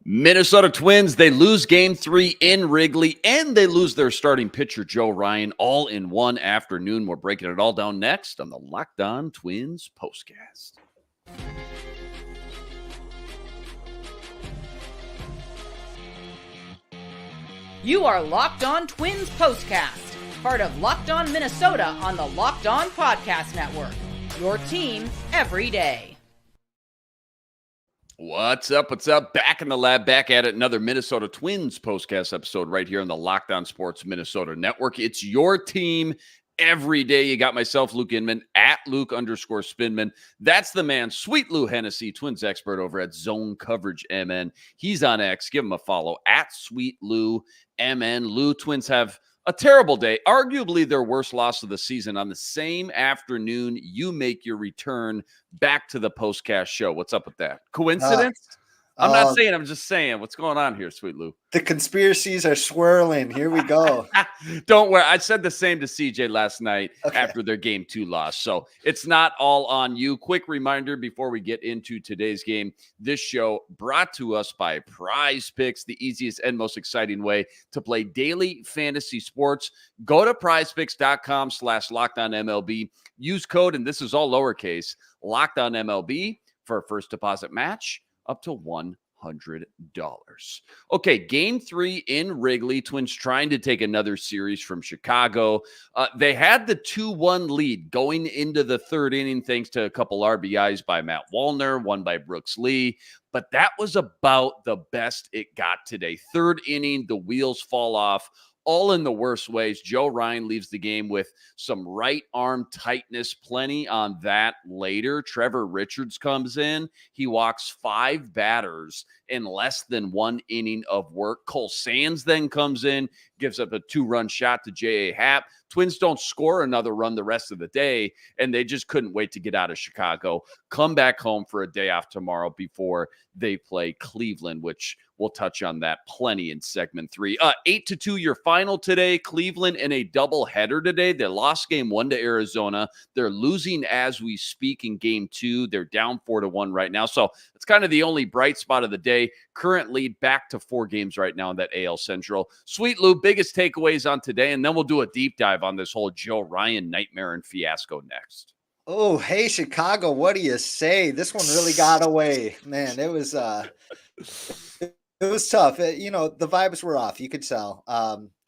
Minnesota Twins, they lose game 3 in Wrigley, and they lose their starting pitcher, Joe Ryan, all in one afternoon. We're breaking it all down next on the Locked On Twins postcast. You are Locked On Twins postcast, part of Locked On Minnesota on the Locked On Podcast Network. Your team every day. What's up? What's up? Back in the lab, back at it. Another Minnesota Twins postcast episode right here on the Locked On Sports Minnesota Network. It's your team every day. You got myself, Luke Inman, at Luke_Spinman. That's the man, Sweet Lou Hennessy, Twins expert over at Zone Coverage MN. He's on X. Give him a follow, at Sweet Lou MN. Lou, Twins have a terrible day, arguably their worst loss of the season. On the same afternoon, you make your return back to the postcast show. What's up with that? Coincidence? I'm not saying, I'm just saying. What's going on here, Sweet Lou? The conspiracies are swirling. Here we go. Don't worry. I said the same to CJ last night after their Game 2 loss. So it's not all on you. Quick reminder before we get into today's game. This show brought to us by Prize Picks, the easiest and most exciting way to play daily fantasy sports. Go to prizepicks.com/LockedOnMLB. Use code, and this is all lowercase, LockedOnMLB for a first deposit match up to $100. Okay, game 3 in Wrigley. Twins trying to take another series from Chicago. They had the 2-1 lead going into the third inning thanks to a couple RBIs by Matt Wallner, one by Brooks Lee. But that was about the best it got today. Third inning, the wheels fall off. All in the worst ways. Joe Ryan leaves the game with some right arm tightness. Plenty on that later. Trevor Richards comes in. He walks 5 batters in less than 1 inning of work. Cole Sands then comes in, gives up a 2-run shot to J.A. Happ. Twins don't score another run the rest of the day, and they just couldn't wait to get out of Chicago, come back home for a day off tomorrow before they play Cleveland, which we'll touch on that plenty in segment 3. 8-2 your final today. Cleveland in a doubleheader today. They lost game 1 to Arizona. They're losing as we speak in game 2. They're down 4-1 right now. So it's kind of the only bright spot of the day. Current lead back to 4 games right now in that AL Central. Sweet Lou, biggest takeaways on today, and then we'll do a deep dive on this whole Joe Ryan nightmare and fiasco next. Oh, hey, Chicago, what do you say? This one really got away. Man, it was tough. The vibes were off. You could tell.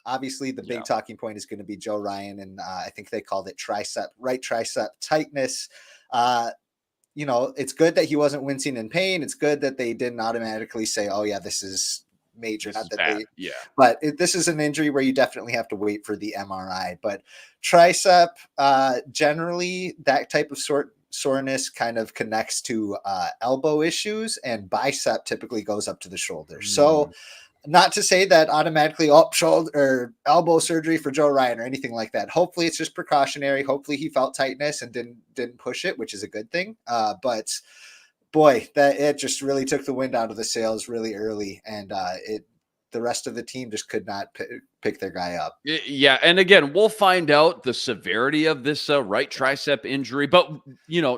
Obviously, the big talking point is going to be Joe Ryan, and I think they called it right tricep tightness. It's good that he wasn't wincing in pain. It's good that they didn't automatically say, oh, yeah, this is major. But this is an injury where you definitely have to wait for the MRI. But tricep, generally, that type of soreness kind of connects to elbow issues, and bicep typically goes up to the shoulder. So not to say that automatically shoulder or elbow surgery for Joe Ryan or anything like that. Hopefully it's just precautionary. Hopefully he felt tightness and didn't push it, which is a good thing. But boy, that it just really took the wind out of the sails really early, and the rest of the team just could not pick their guy up. Yeah, and again, we'll find out the severity of this right tricep injury, but,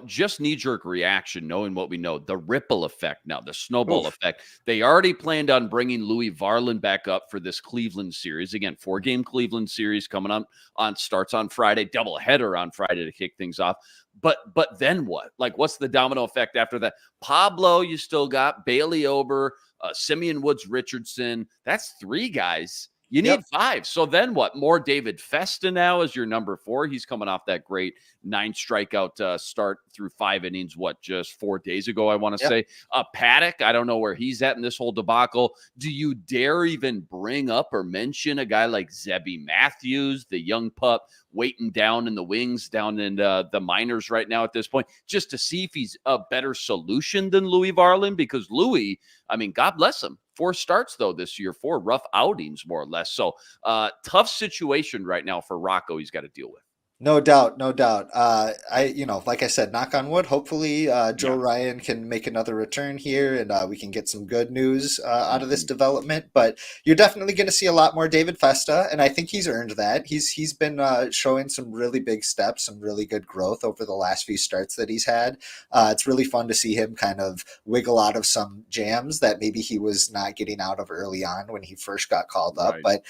just knee-jerk reaction, knowing what we know, the ripple effect now, the snowball effect. They already planned on bringing Louis Varland back up for this Cleveland series. Again, 4-game Cleveland series coming up starts on Friday, doubleheader on Friday to kick things off. But then what? Like, what's the domino effect after that? Pablo, you still got Bailey Ober, Simeon Woods Richardson. That's 3 guys. You need 5. So then what? More David Festa now as your number 4. He's coming off that great 9 strikeout start through 5 innings, just 4 days ago, I want to say. Paddock, I don't know where he's at in this whole debacle. Do you dare even bring up or mention a guy like Zebby Matthews, the young pup waiting down in the wings, down in the minors right now at this point, just to see if he's a better solution than Louis Varland? Because Louis, God bless him. 4 starts, though, this year, 4 rough outings, more or less. So tough situation right now for Rocco he's got to deal with. No doubt, no doubt. Like I said, knock on wood. Hopefully, Joe Yeah. Ryan can make another return here, and we can get some good news out of this Mhm. development. But you're definitely going to see a lot more David Festa, and I think he's earned that. He's been showing some really big steps, some really good growth over the last few starts that he's had. It's really fun to see him kind of wiggle out of some jams that maybe he was not getting out of early on when he first got called up. Right. But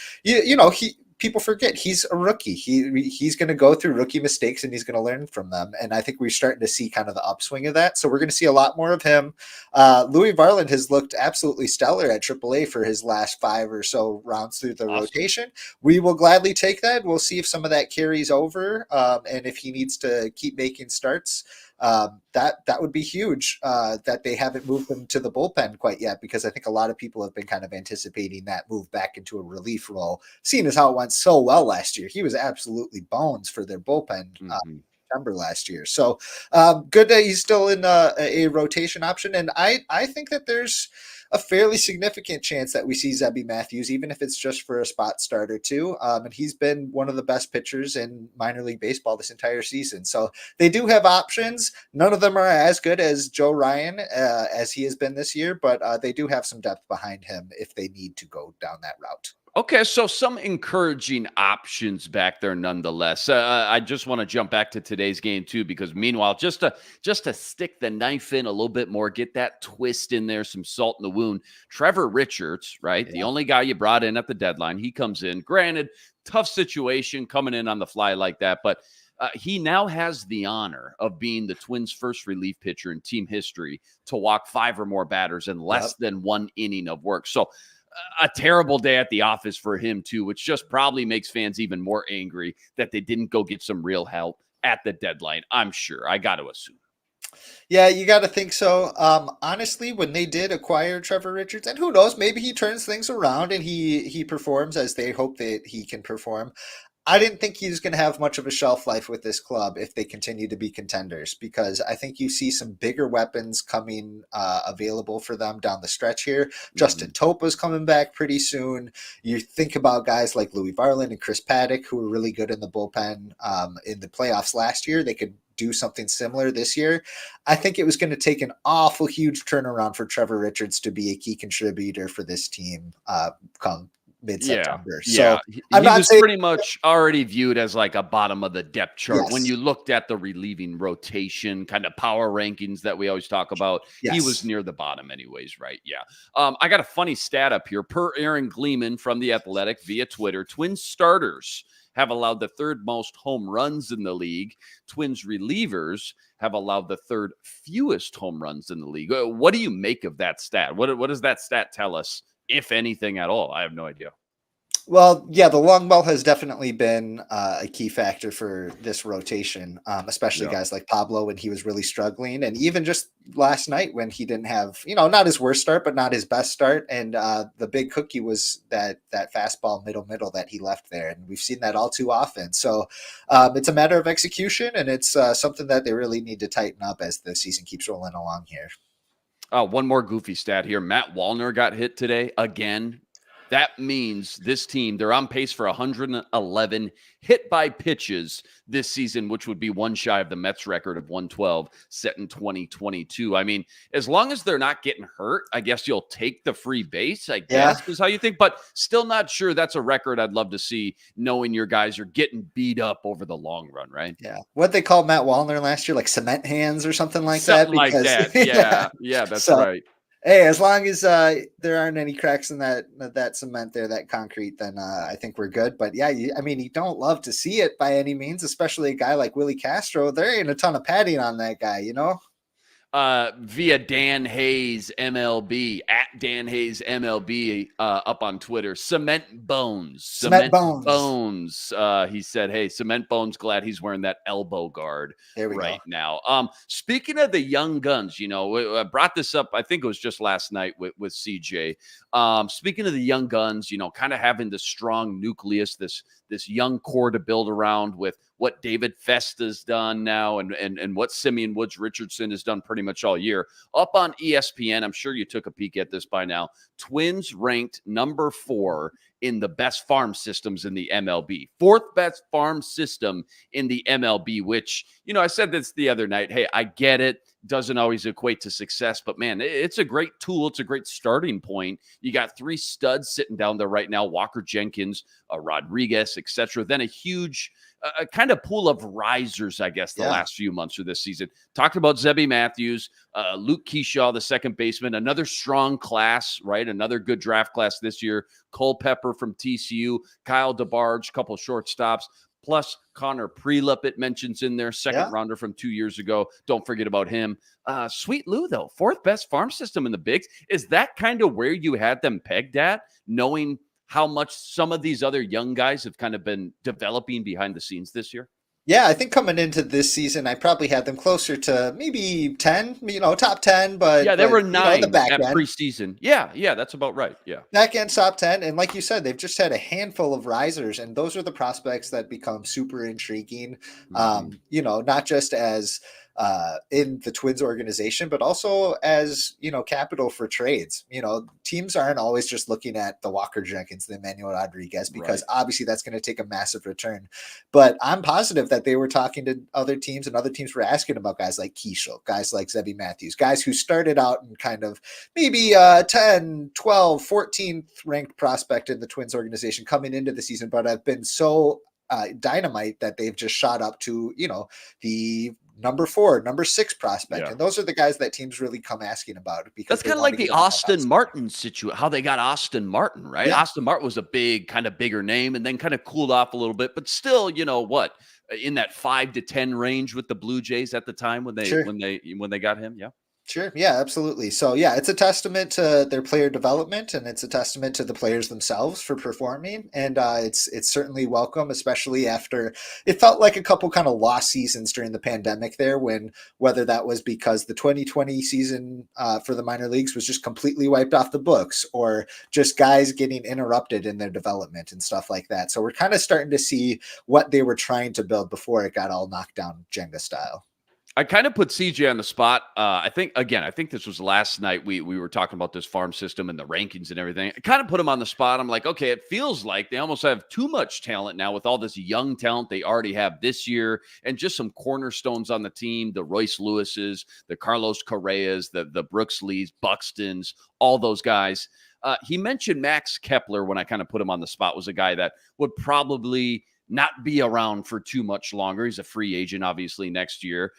people forget he's a rookie. He's going to go through rookie mistakes and he's going to learn from them. And I think we're starting to see kind of the upswing of that. So we're going to see a lot more of him. Louis Varland has looked absolutely stellar at AAA for his last 5 or so rounds through the rotation. We will gladly take that. We'll see if some of that carries over, and if he needs to keep making starts. That would be huge, that they haven't moved him to the bullpen quite yet, because I think a lot of people have been kind of anticipating that move back into a relief role, seeing as how it went so well last year. He was absolutely bones for their bullpen. September last year. So good that he's still in a rotation option. And I think that there's a fairly significant chance that we see Zebby Matthews, even if it's just for a spot start or two. And he's been one of the best pitchers in minor league baseball this entire season. So they do have options. None of them are as good as Joe Ryan as he has been this year, but they do have some depth behind him if they need to go down that route. Okay, so some encouraging options back there nonetheless. I just want to jump back to today's game too, because meanwhile, just to stick the knife in a little bit more, get that twist in there, some salt in the wound. Trevor Richards, right? Yeah. The only guy you brought in at the deadline. He comes in, granted, tough situation coming in on the fly like that, but he now has the honor of being the Twins' first relief pitcher in team history to walk 5 or more batters in less than 1 inning of work. So a terrible day at the office for him too, which just probably makes fans even more angry that they didn't go get some real help at the deadline. I'm sure. I got to assume. Yeah, you got to think so. Honestly, when they did acquire Trevor Richards, and who knows, maybe he turns things around and he performs as they hope that he can perform. I didn't think he was going to have much of a shelf life with this club if they continue to be contenders, because I think you see some bigger weapons coming available for them down the stretch here. Justin Topa's coming back pretty soon. You think about guys like Louis Varland and Chris Paddock, who were really good in the bullpen in the playoffs last year. They could do something similar this year. I think it was going to take an awful huge turnaround for Trevor Richards to be a key contributor for this team come mid-September. Yeah. So he was pretty much already viewed as like a bottom of the depth chart. Yes. When you looked at the relieving rotation kind of power rankings that we always talk about, he was near the bottom anyways, right? Yeah. I got a funny stat up here. Per Aaron Gleeman from The Athletic via Twitter, Twins starters have allowed the 3rd most home runs in the league. Twins relievers have allowed the 3rd fewest home runs in the league. What do you make of that stat? What does that stat tell us, if anything at all? I have no idea. Well, yeah, the long ball has definitely been a key factor for this rotation, especially guys like Pablo when he was really struggling. And even just last night when he didn't have, not his worst start, but not his best start. And the big cookie was that fastball middle that he left there. And we've seen that all too often. So it's a matter of execution, and it's something that they really need to tighten up as the season keeps rolling along here. One more goofy stat here. Matt Wallner got hit today again. That means this team, they're on pace for 111 hit by pitches this season, which would be one shy of the Mets record of 112 set in 2022. I mean, as long as they're not getting hurt, I guess you'll take the free base, I guess is how you think, but still not sure that's a record I'd love to see, knowing your guys are getting beat up over the long run, right? Yeah. What they called Matt Wallner last year, like cement hands or something like that. Because, yeah, that's right. Hey, as long as there aren't any cracks in that cement there, that concrete, then I think we're good. But yeah, you don't love to see it by any means, especially a guy like Willie Castro. There ain't a ton of padding on that guy, Via Dan Hayes MLB at Dan Hayes MLB up on Twitter. Cement bones. He said, "Hey, Cement Bones, glad he's wearing that elbow guard right now." Speaking of the young guns, I brought this up. I think it was just last night with CJ. Speaking of the young guns, kind of having the strong nucleus, this young core to build around with what David Festa's done now and what Simeon Woods Richardson has done pretty much all year. Up on ESPN, I'm sure you took a peek at this by now. Twins ranked number 4 in the best farm systems in the MLB. 4th best farm system in the MLB, which, I said this the other night. Hey, I get it. Doesn't always equate to success, but man, it's a great tool. It's a great starting point. You got 3 studs sitting down there right now: Walker Jenkins, Rodriguez, etc. Then a huge kind of pool of risers, I guess, the last few months of this season. Talked about Zebby Matthews, Luke Keyshaw, the second baseman, another strong class, right? Another good draft class this year. Culpepper from TCU, Kyle DeBarge, couple shortstops. Plus Connor Prelup, it mentions in there, second rounder from 2 years ago. Don't forget about him. Sweet Lou, though, 4th best farm system in the bigs. Is that kind of where you had them pegged at, knowing how much some of these other young guys have kind of been developing behind the scenes this year? Yeah, I think coming into this season, I probably had them closer to maybe 10, top 10, but yeah, they were 9 the back at end. Preseason. Yeah, that's about right. Yeah. Back end top 10. And like you said, they've just had a handful of risers, and those are the prospects that become super intriguing. Not just as in the Twins organization, but also as, capital for trades. Teams aren't always just looking at the Walker Jenkins, the Emmanuel Rodriguez, because obviously that's going to take a massive return. But I'm positive that they were talking to other teams, and other teams were asking about guys like Keyshaw, guys like Zebby Matthews, guys who started out in kind of maybe 10, 12, 14th ranked prospect in the Twins organization coming into the season, but have been so dynamite that they've just shot up to, the number 4, number 6 prospect. And those are the guys that teams really come asking about. Because that's kind of like the Austin Martin situation, how they got Austin Martin, right? Yeah. Austin Martin was a kind of bigger name, and then kind of cooled off a little bit, but still, in that 5 to 10 range with the Blue Jays at the time when they got him. Yeah. Sure. Yeah, absolutely. So yeah, it's a testament to their player development, and it's a testament to the players themselves for performing. And it's certainly welcome, especially after it felt like a couple kind of lost seasons during the pandemic there, when whether that was because the 2020 season for the minor leagues was just completely wiped off the books, or just guys getting interrupted in their development and stuff like that. So we're kind of starting to see what they were trying to build before it got all knocked down Jenga style. I kind of put CJ on the spot. I think this was last night. We were talking about this farm system and the rankings and everything. I kind of put him on the spot. I'm like, okay, it feels like they almost have too much talent now with all this young talent they already have this year, and just some cornerstones on the team, the Royce Lewises, the Carlos Correas, the Brooks Lees, Buxtons, all those guys. He mentioned Max Kepler when I kind of put him on the spot, was a guy that would probably not be around for too much longer. He's a free agent, obviously, next year.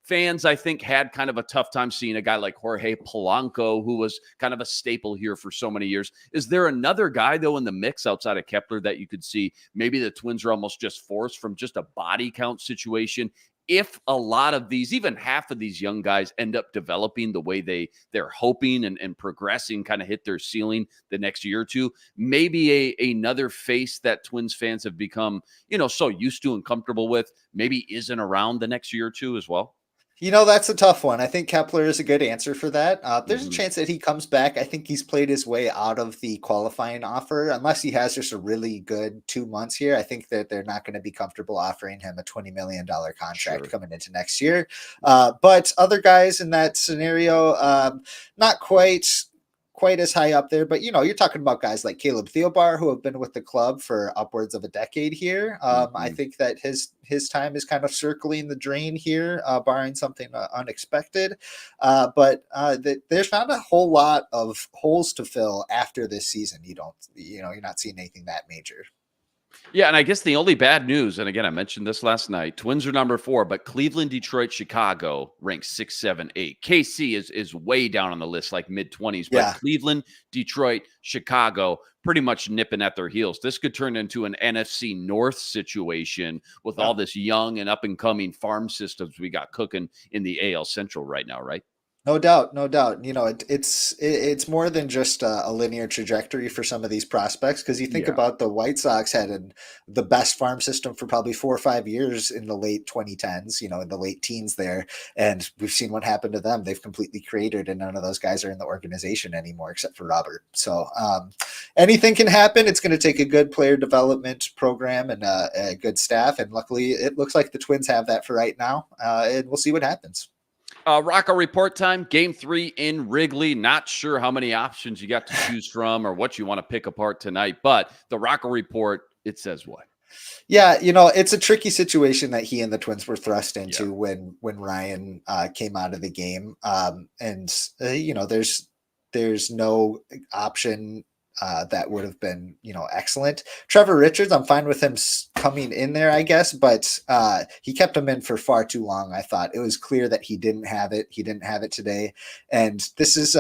Fans, I think, had kind of a tough time seeing a guy like Jorge Polanco, who was kind of a staple here for so many years. Is there another guy, though, in the mix outside of Kepler that you could see maybe the Twins are almost just forced from just a body count situation? If a lot of these, even half of these young guys end up developing the way they're hoping and progressing, kind of hit their ceiling the next year or two, maybe another face that Twins fans have become, so used to and comfortable with, maybe isn't around the next year or two as well. That's a tough one. I think Kepler is a good answer for that. There's a chance that he comes back. I think he's played his way out of the qualifying offer, unless he has just a really good 2 months here. I think that they're not going to be comfortable offering him a $20 million contract coming into next year. But other guys in that scenario, not quite as high up there, but you're talking about guys like Caleb Thielbar, who have been with the club for upwards of a decade here. I think that his time is kind of circling the drain here, barring something unexpected. But there's not a whole lot of holes to fill after this season. You're not seeing anything that major. Yeah, and I guess the only bad news, and again, I mentioned this last night, Twins are number 4, but Cleveland, Detroit, Chicago ranks 6, 7, 8. KC is way down on the list, like mid-20s, but Cleveland, Detroit, Chicago, pretty much nipping at their heels. This could turn into an NFC North situation with all this young and up-and-coming farm systems we got cooking in the AL Central right now, right? No doubt, no doubt. It's more than just a linear trajectory for some of these prospects, because you think Yeah. about the White Sox had the best farm system for probably 4 or 5 years in the late 2010s, in the late teens there, and we've seen what happened to them. They've completely cratered, and none of those guys are in the organization anymore except for Robert. So anything can happen. It's going to take a good player development program and a good staff, and luckily, it looks like the Twins have that for right now, and we'll see what happens. Rocco report time. Game 3 in Wrigley. Not sure how many options you got to choose from or what you want to pick apart tonight, but the Rocco report, it says what? Yeah, it's a tricky situation that he and the Twins were thrust into when Ryan came out of the game, and there's no option that would have been, excellent. Trevor Richards, I'm fine with him coming in there, I guess, but he kept him in for far too long. I thought it was clear that he didn't have it. He didn't have it today. And this is,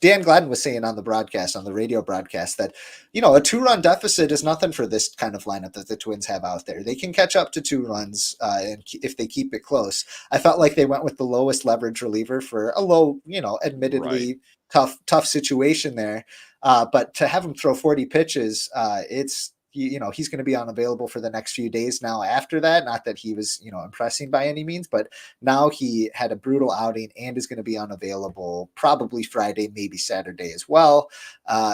Dan Gladden was saying on the radio broadcast that, a 2-run deficit is nothing for this kind of lineup that the Twins have out there. They can catch up to 2 runs and if they keep it close. I felt like they went with the lowest leverage reliever for a low, admittedly tough situation there. But to have him throw 40 pitches, he's going to be unavailable for the next few days now after that. Not that he was, impressing by any means, but now he had a brutal outing and is going to be unavailable probably Friday, maybe Saturday as well.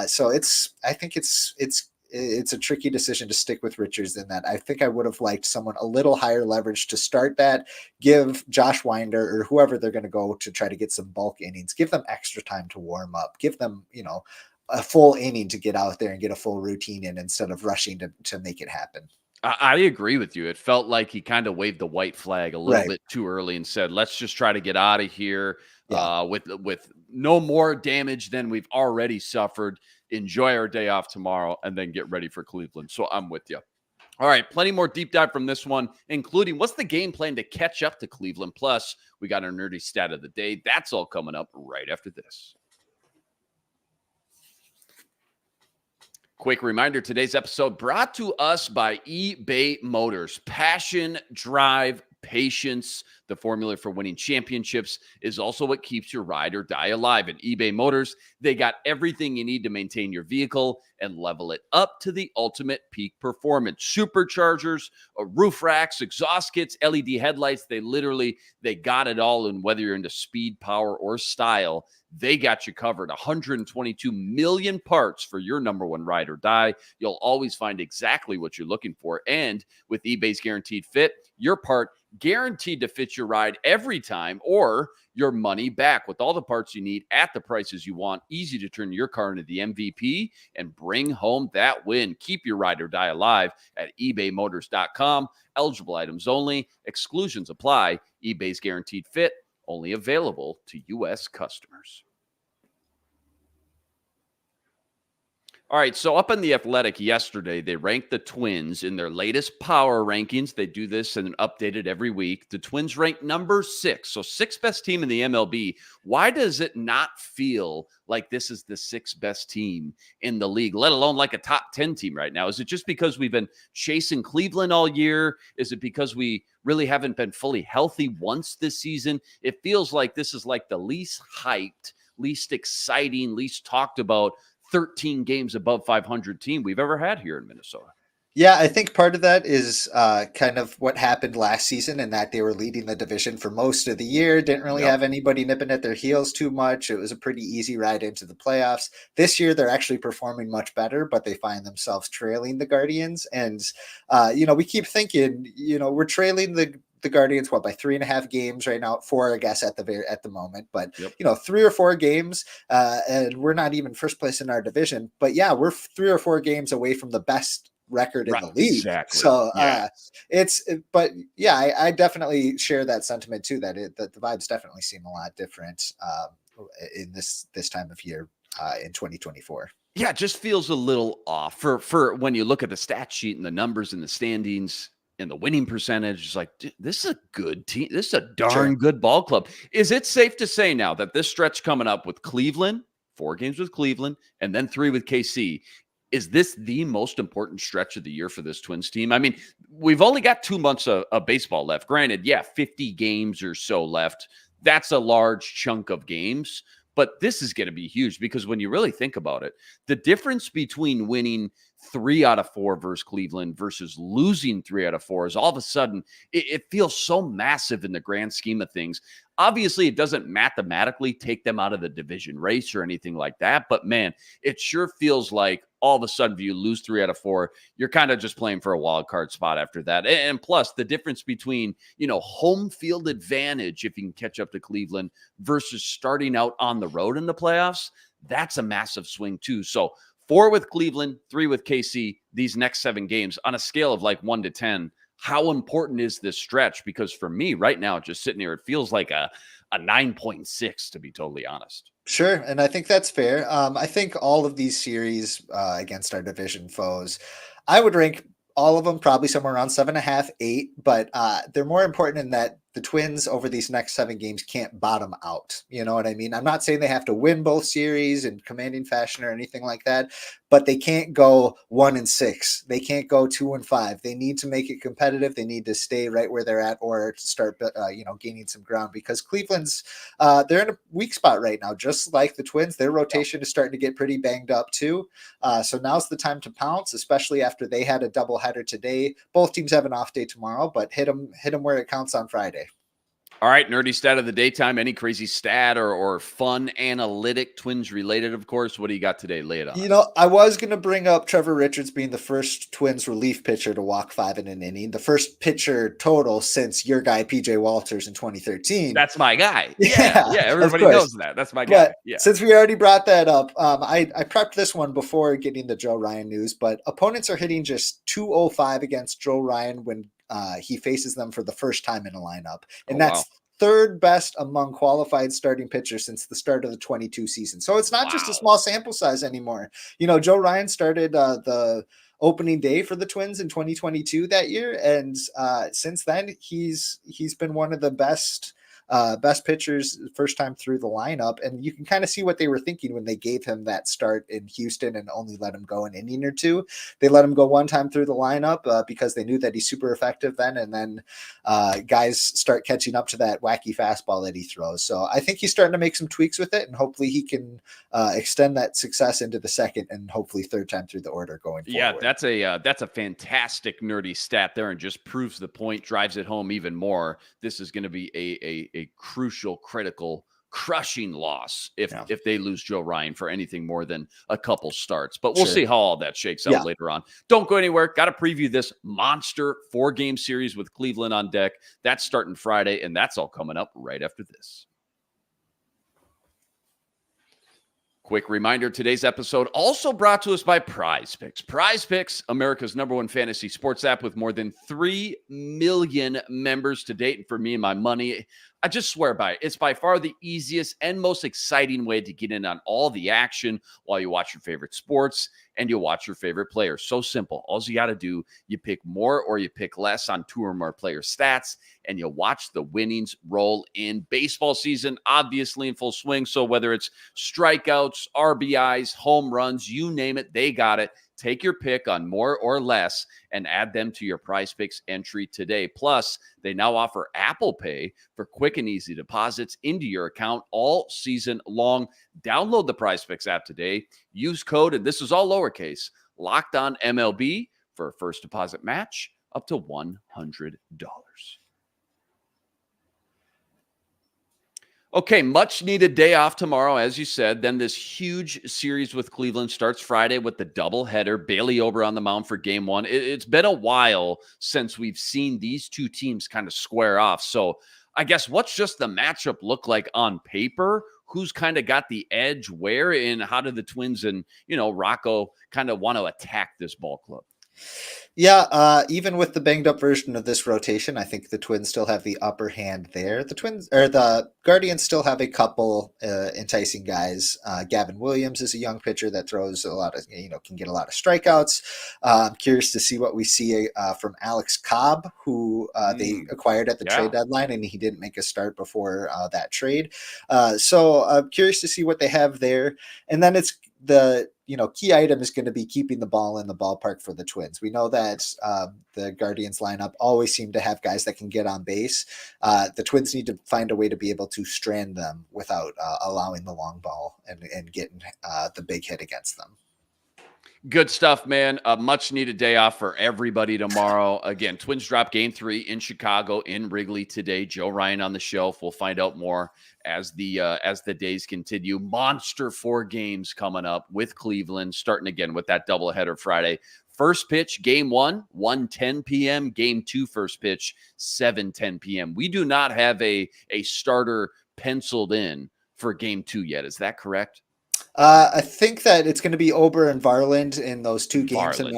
So I think it's a tricky decision to stick with Richards in that. I think I would have liked someone a little higher leverage to start that, give Josh Winder or whoever they're going to go to try to get some bulk innings, give them extra time to warm up, give them, a full inning to get out there and get a full routine in instead of rushing to make it happen. I agree with you. It felt like he kind of waved the white flag a little bit too early and said, let's just try to get out of here with no more damage than we've already suffered. Enjoy our day off tomorrow and then get ready for Cleveland. So I'm with you. All right, plenty more deep dive from this one, including what's the game plan to catch up to Cleveland. Plus, we got our nerdy stat of the day. That's all coming up right after this. Quick reminder, today's episode brought to us by eBay Motors. Passion, drive, patience. The formula for winning championships is also what keeps your ride or die alive. At eBay Motors, they got everything you need to maintain your vehicle and level it up to the ultimate peak performance. Superchargers, roof racks, exhaust kits, LED headlights. They got it all. And whether you're into speed, power, or style, they got you covered. 122 million parts for your number one ride or die. You'll always find exactly what you're looking for. And with eBay's Guaranteed Fit, your part guaranteed to fit your ride every time or your money back with all the parts you need at the prices you want. Easy to turn your car into the MVP and bring home that win. Keep your ride or die alive at ebaymotors.com. Eligible items only. Exclusions apply. eBay's Guaranteed Fit, only available to U.S. customers. All right, so up on The Athletic yesterday, they ranked the Twins in their latest power rankings. They do this and update it every week. The Twins ranked number 6, so 6th best team in the MLB. Why does it not feel like this is the 6th best team in the league, let alone like a top 10 team right now? Is it just because we've been chasing Cleveland all year? Is it because we really haven't been fully healthy once this season? It feels like this is like the least hyped, least exciting, least talked about 13 games above 500 team we've ever had here in Minnesota. Yeah, I think part of that is kind of what happened last season, in that they were leading the division for most of the year, didn't really have anybody nipping at their heels too much. It was a pretty easy ride into the playoffs. This year, they're actually performing much better, but they find themselves trailing the Guardians. And, we keep thinking, we're trailing the Guardians by 3.5 games right now, 4, I guess, at the moment, but 3 or 4 games, and we're not even first place in our division. But yeah, we're 3 or 4 games away from the best record in the league. Exactly. So I definitely share that sentiment too, that the vibes definitely seem a lot different in this time of year in 2024. Yeah, it just feels a little off for when you look at the stat sheet and the numbers and the standings and the winning percentage. It's like, this is a good team. This is a darn good ball club. Is it safe to say now that this stretch coming up with Cleveland, 4 games with Cleveland, and then 3 with KC, is this the most important stretch of the year for this Twins team? I mean, we've only got 2 months of baseball left. Granted, 50 games or so left. that's a large chunk of games. But this is going to be huge because when you really think about it, the difference between winning 3 out of 4 versus Cleveland versus losing 3 out of 4 is all of a sudden it feels so massive in the grand scheme of things. Obviously, it doesn't mathematically take them out of the division race or anything like that. But man, it sure feels like all of a sudden, if you lose 3 out of 4, you're kind of just playing for a wild card spot after that. And plus, the difference between, home field advantage, if you can catch up to Cleveland, versus starting out on the road in the playoffs, that's a massive swing too. So 4 with Cleveland, 3 with KC, these next 7 games on a scale of like 1 to 10. How important is this stretch? Because for me right now, just sitting here, it feels like a 9.6, to be totally honest. Sure. And I think that's fair. I think all of these series against our division foes, I would rank all of them probably somewhere around 7.5, 8, but they're more important in that the Twins over these next 7 games can't bottom out. You know what I mean? I'm not saying they have to win both series in commanding fashion or anything like that, but they can't go 1-6. They can't go 2-5. They need to make it competitive. They need to stay right where they're at or start, gaining some ground, because Cleveland's they're in a weak spot right now, just like the Twins. Their rotation is starting to get pretty banged up too. So now's the time to pounce, especially after they had a doubleheader today. Both teams have an off day tomorrow, but hit them where it counts on Friday. All right, nerdy stat of the daytime. Any crazy stat or fun analytic, Twins related, of course? What do you got today? Lay it on. I was going to bring up Trevor Richards being the first Twins relief pitcher to walk 5 in an inning, the first pitcher total since your guy PJ Walters in 2013. That's my guy. Yeah, everybody knows that. That's my guy. But yeah. Since we already brought that up, I prepped this one before getting the Joe Ryan news, but opponents are hitting just 205 against Joe Ryan when he faces them for the first time in a lineup. And that's third best among qualified starting pitchers since the start of the 22 season. So it's not just a small sample size anymore. Joe Ryan started the opening day for the Twins in 2022 that year. And since then, he's been one of the best pitchers first time through the lineup. And you can kind of see what they were thinking when they gave him that start in Houston and only let him go an inning or two. They let him go one time through the lineup because they knew that he's super effective then. And then guys start catching up to that wacky fastball that he throws. So I think he's starting to make some tweaks with it, and hopefully he can extend that success into the second and hopefully third time through the order going forward. Yeah, that's a fantastic nerdy stat there, and just proves the point, drives it home even more. This is going to be a crucial, critical, crushing loss if they lose Joe Ryan for anything more than a couple starts. But we'll see how all that shakes out later on. Don't go anywhere. Got to preview this monster 4-game series with Cleveland on deck. That's starting Friday, and that's all coming up right after this. Quick reminder, today's episode also brought to us by Prize Picks. Prize Picks, America's #1 fantasy sports app with more than 3 million members to date. And for me and my money, I just swear by it. It's by far the easiest and most exciting way to get in on all the action while you watch your favorite sports and you watch your favorite players. So simple. All you got to do, you pick more or you pick less on 2 or more player stats, and you watch the winnings roll in. Baseball season, obviously in full swing. So whether it's strikeouts, RBIs, home runs, you name it, they got it. Take your pick on more or less and add them to your Prize Picks entry today. Plus, they now offer Apple Pay for quick and easy deposits into your account all season long. Download the Prize Picks app today. Use code, and this is all lowercase, Locked On MLB for a first deposit match up to $100. Okay, much needed day off tomorrow, as you said. Then this huge series with Cleveland starts Friday with the doubleheader. Bailey Ober on the mound for game 1. It's been a while since we've seen these two teams kind of square off. So I guess what's just the matchup look like on paper? Who's kind of got the edge where, and how do the Twins and, Rocco kind of want to attack this ball club? Yeah, even with the banged up version of this rotation, I think the Twins still have the upper hand there. The Guardians still have a couple enticing guys. Gavin Williams is a young pitcher that throws a lot of, can get a lot of strikeouts. I'm curious to see what we see from Alex Cobb, who they acquired at the trade deadline, and he didn't make a start before that trade. So I'm curious to see what they have there. And then it's the key item is going to be keeping the ball in the ballpark for the Twins. We know that the Guardians lineup always seem to have guys that can get on base. The Twins need to find a way to be able to strand them without allowing the long ball and getting the big hit against them. Good stuff, man. A much needed day off for everybody tomorrow. Again, Twins drop game 3 in Chicago in Wrigley today. Joe Ryan on the shelf. We'll find out more as the days continue. Monster 4 games coming up with Cleveland, starting again with that doubleheader Friday. First pitch, game 1, 1:10 p.m. Game 2, first pitch, 7:10 p.m. We do not have a starter penciled in for game 2 yet. Is that correct? I think that it's going to be Ober and Varland in those 2 games, Varland. and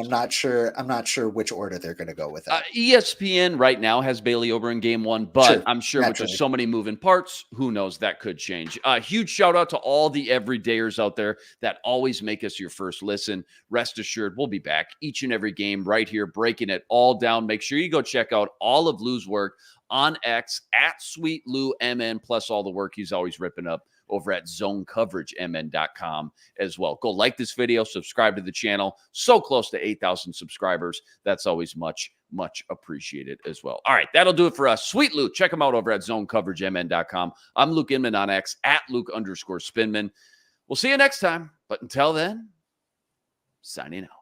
I'm not sure which order they're going to go with that. ESPN right now has Bailey Ober in game 1, but Sure, I'm sure with just so many moving parts, who knows, that could change. Huge shout out to all the everydayers out there that always make us your first listen. Rest assured, we'll be back each and every game right here, breaking it all down. Make sure you go check out all of Lou's work on X at Sweet Lou MN, plus all the work he's always ripping up over at zonecoveragemn.com as well. Go like this video, subscribe to the channel. So close to 8,000 subscribers. That's always much, much appreciated as well. All right, that'll do it for us. Sweet Luke, check him out over at zonecoveragemn.com. I'm Luke Inman on X at Luke_Spinman. We'll see you next time. But until then, signing out.